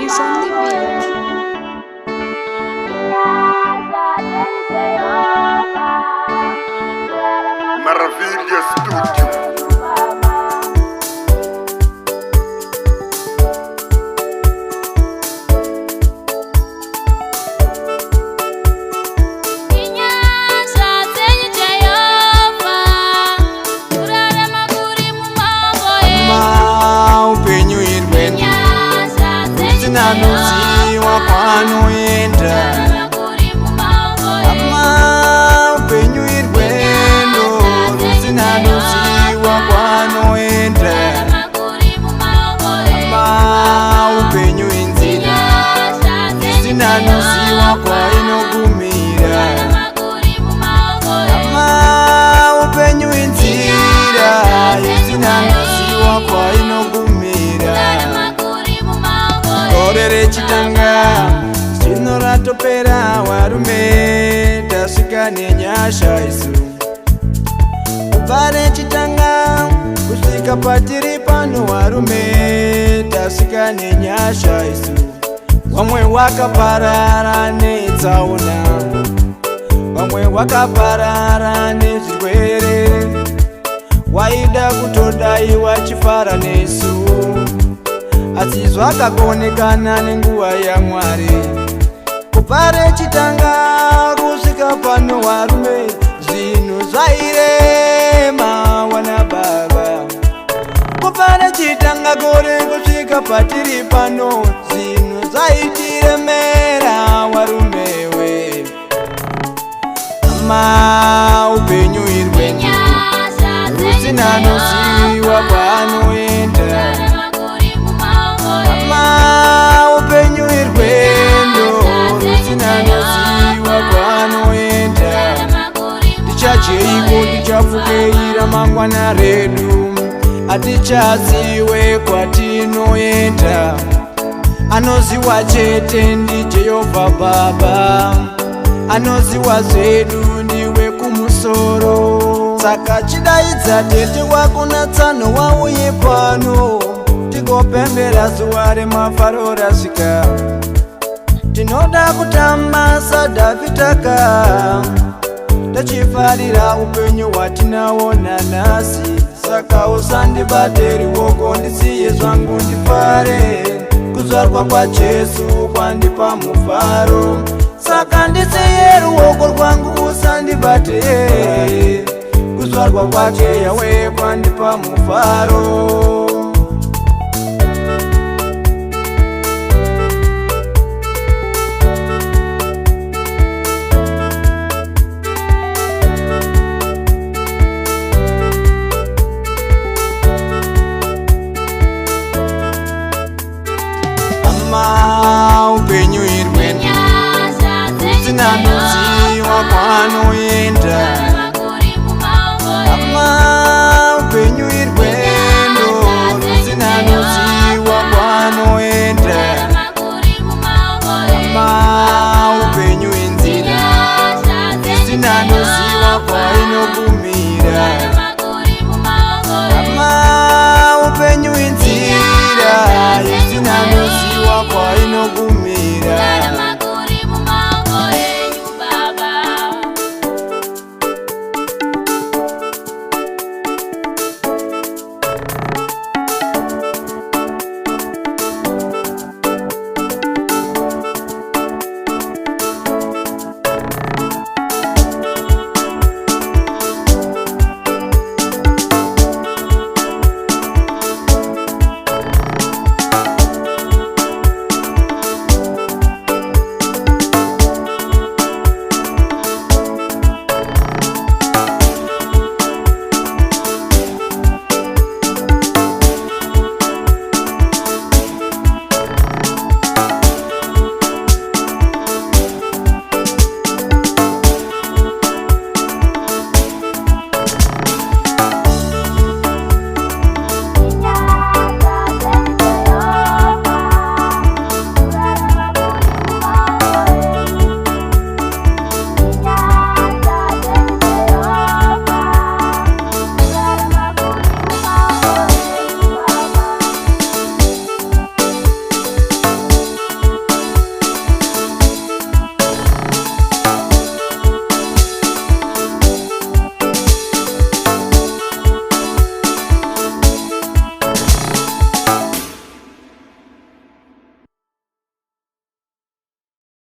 Keys on the beat. Maravilha Studio. Upenyu irwendo usina noziwa kwanoenda. Upenyu irwendo usina noziwa kwanoenda. Upenyu inzira usina noziwa kwainogumira. Upenyu inzira usina noziwa kwainogumira. Gore rechitanga zino ratopera varume tasvika nenyasha isu. Kubva rechitanga kusvika patiri pano varume tasvika nenyasha isu. Vamwe vakaparara netsaona, vamwe vakaparara nezvirwere, waida kutodaiwa chifara nesu. Asi zvakakonekana nenguva yaMwari. Kubva rechitanga kusvika pano varume zvinhu zvairema wana baba. Kubva rechitanga gore kusvika patiri pano zvinhu zvaitiremera varumewe. Upenyu irwendo usina noziwa kwaanoenda. Upenyu irwendo usina noziwa kwaanoenda. Tichajeiko tichafukeira mangwana redu, hatichaziwe kwatinoenda. Anoziwa chete ndiJehovha Baba, anoziwa zvedu ndiwe kumusoro. Saka chidaidza tete wako natsano wauye pano, tikopembera zuva remafaro rasvika. Tinoda kutamba sadhavitaka, tachifarira upenyu hwatinaona nhasi. Saka usandibate ruoko ndisiye zvangu ndifare, kuzvarwa kwaJesu kwandipa mufaro. Saka ndisiye ruoko rwangu usandibate, kuzvarwa kwake Yahwe kwandipa mufaro.